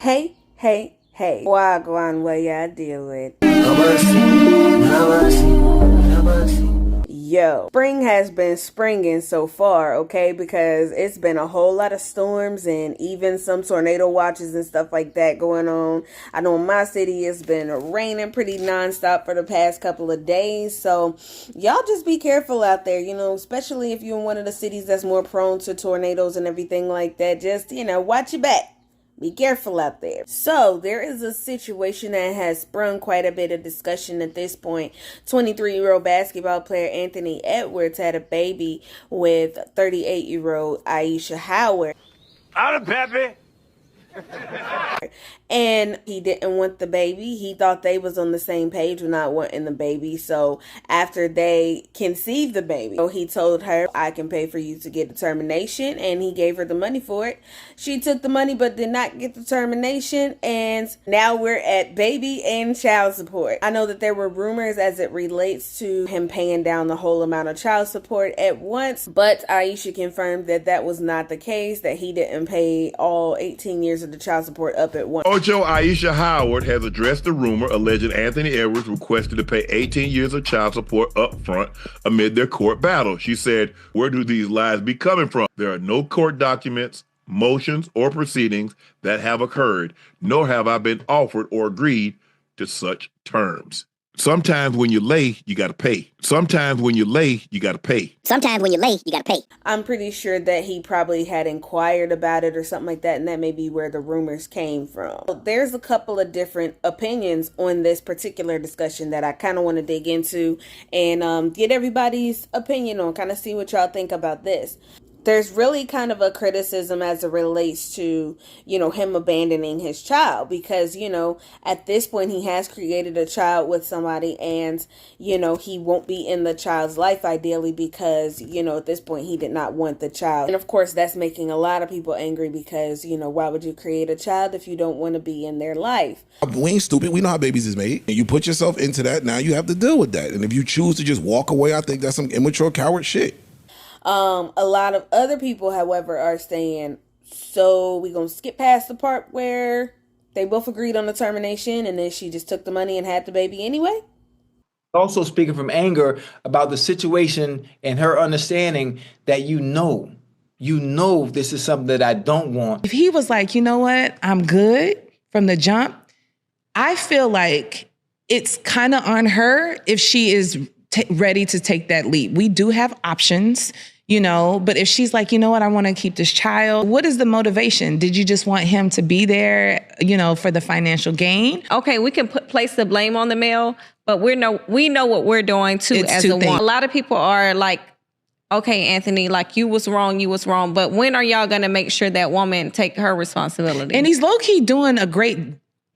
Hey. Wagwan, what y'all deal with? Yo, spring has been springing so far, okay? Because it's been a whole lot of storms and even some tornado watches and stuff like that going on. I know in my city it's been raining pretty nonstop for the past couple of days. So y'all just be careful out there, especially if you're in one of the cities that's more prone to tornadoes and everything like that. Just, watch your back. Be careful out there. So there is a situation that has sprung quite a bit of discussion at this point. 23-year-old basketball player Anthony Edwards had a baby with 38-year-old Ayesha Howards. Out of Pepe. And he didn't want the baby. He thought they was on the same page with not wanting the baby. So after they conceived the baby, he told her, I can pay for you to get the termination. And he gave her the money for it. She took the money but did not get the termination. And now we're at baby and child support. I know that there were rumors as it relates to him paying down the whole amount of child support at once. But Ayesha confirmed that that was not the case, that he didn't pay all 18 years of the child support up at once. Ocho Ayesha Howard has addressed the rumor alleging Anthony Edwards requested to pay 18 years of child support up front amid their court battle. She said, "Where do these lies be coming from? There are no court documents, motions, or proceedings that have occurred, nor have I been offered or agreed to such terms. Sometimes when you're late, you got to pay. Sometimes when you're late, you got to pay. Sometimes when you're late, you got to pay." I'm pretty sure that he probably had inquired about it or something like that, and that may be where the rumors came from. There's a couple of different opinions on this particular discussion that I kind of want to dig into and get everybody's opinion on, kind of see what y'all think about this. There's really kind of a criticism as it relates to, him abandoning his child because, at this point he has created a child with somebody and, he won't be in the child's life ideally because, at this point he did not want the child. And of course, that's making a lot of people angry because, why would you create a child if you don't want to be in their life? We ain't stupid. We know how babies is made. And you put yourself into that, now you have to deal with that. And if you choose to just walk away, I think that's some immature coward shit. A lot of other people, however, are saying, so we're going to skip past the part where they both agreed on the termination and then she just took the money and had the baby anyway? Also speaking from anger about the situation and her understanding that this is something that I don't want. If he was like, you know what, I'm good from the jump, I feel like it's kind of on her if she is ready to take that leap. We do have options, but if she's like, you know what, I want to keep this child, what is the motivation? Did you just want him to be there, for the financial gain? Okay, we can place the blame on the male, but we know what we're doing too as a woman. A lot of people are like, okay, Anthony, like you was wrong, but when are y'all going to make sure that woman take her responsibility? And he's low-key doing a great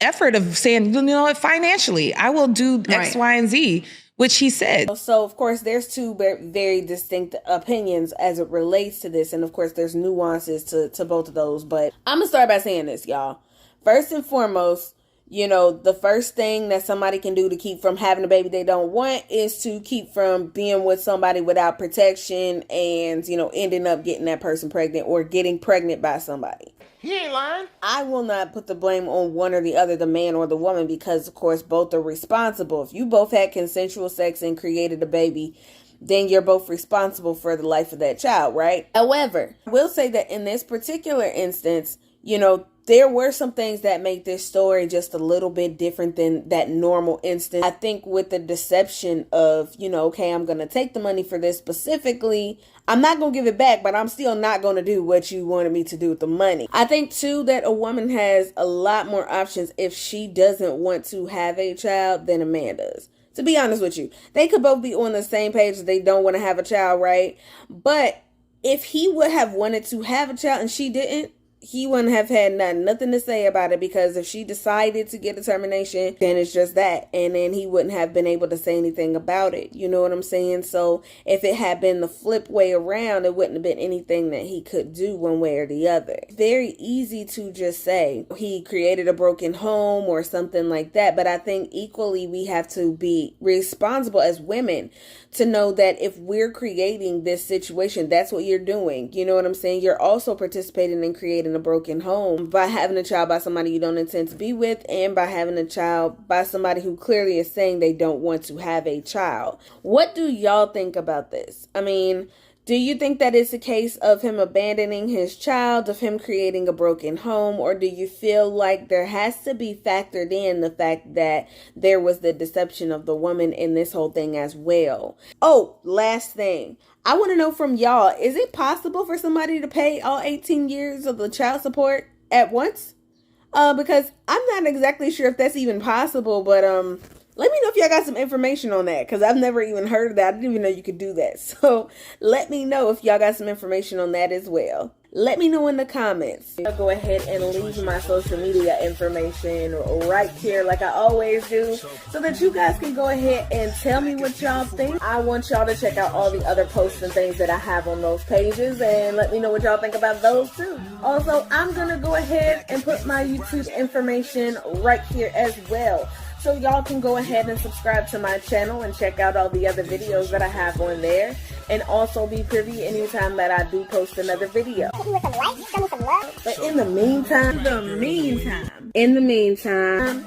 effort of saying, financially, I will do X, Y, and Z, which he said. So, of course, there's two very distinct opinions as it relates to this. And, of course, there's nuances to both of those. But I'm going to start by saying this, y'all. First and foremost, the first thing that somebody can do to keep from having a baby they don't want is to keep from being with somebody without protection and, ending up getting that person pregnant or getting pregnant by somebody. He ain't lying. I will not put the blame on one or the other, the man or the woman, because, of course, both are responsible. If you both had consensual sex and created a baby, then you're both responsible for the life of that child, right? However, I will say that in this particular instance, there were some things that make this story just a little bit different than that normal instance. I think with the deception of, okay, I'm going to take the money for this specifically. I'm not going to give it back, but I'm still not going to do what you wanted me to do with the money. I think, too, that a woman has a lot more options if she doesn't want to have a child than a man does. To be honest with you, they could both be on the same page that they don't want to have a child, right? But if he would have wanted to have a child and she didn't, he wouldn't have had nothing to say about it, because if she decided to get a termination, then it's just that. And then he wouldn't have been able to say anything about it. You know what I'm saying? So if it had been the flip way around, it wouldn't have been anything that he could do one way or the other. Very easy to just say he created a broken home or something like that. But I think equally we have to be responsible as women to know that if we're creating this situation, that's what you're doing. You know what I'm saying? You're also participating in creating creating a broken home by having a child by somebody you don't intend to be with, and by having a child by somebody who clearly is saying they don't want to have a child. What do y'all think about this? I mean, do you think that it's a case of him abandoning his child, of him creating a broken home, or do you feel like there has to be factored in the fact that there was the deception of the woman in this whole thing as well? Oh, last thing. I want to know from y'all, is it possible for somebody to pay all 18 years of the child support at once? Because I'm not exactly sure if that's even possible, but let me know if y'all got some information on that, because I've never even heard of that. I didn't even know you could do that. So let me know if y'all got some information on that as well. Let me know in the comments. I'll go ahead and leave my social media information right here like I always do, so that you guys can go ahead and tell me what y'all think. I want y'all to check out all the other posts and things that I have on those pages, and let me know what y'all think about those too. Also, I'm going to go ahead and put my YouTube information right here as well, so y'all can go ahead and subscribe to my channel and check out all the other videos that I have on there, and also be privy anytime that I do post another video. But in the meantime, in between time,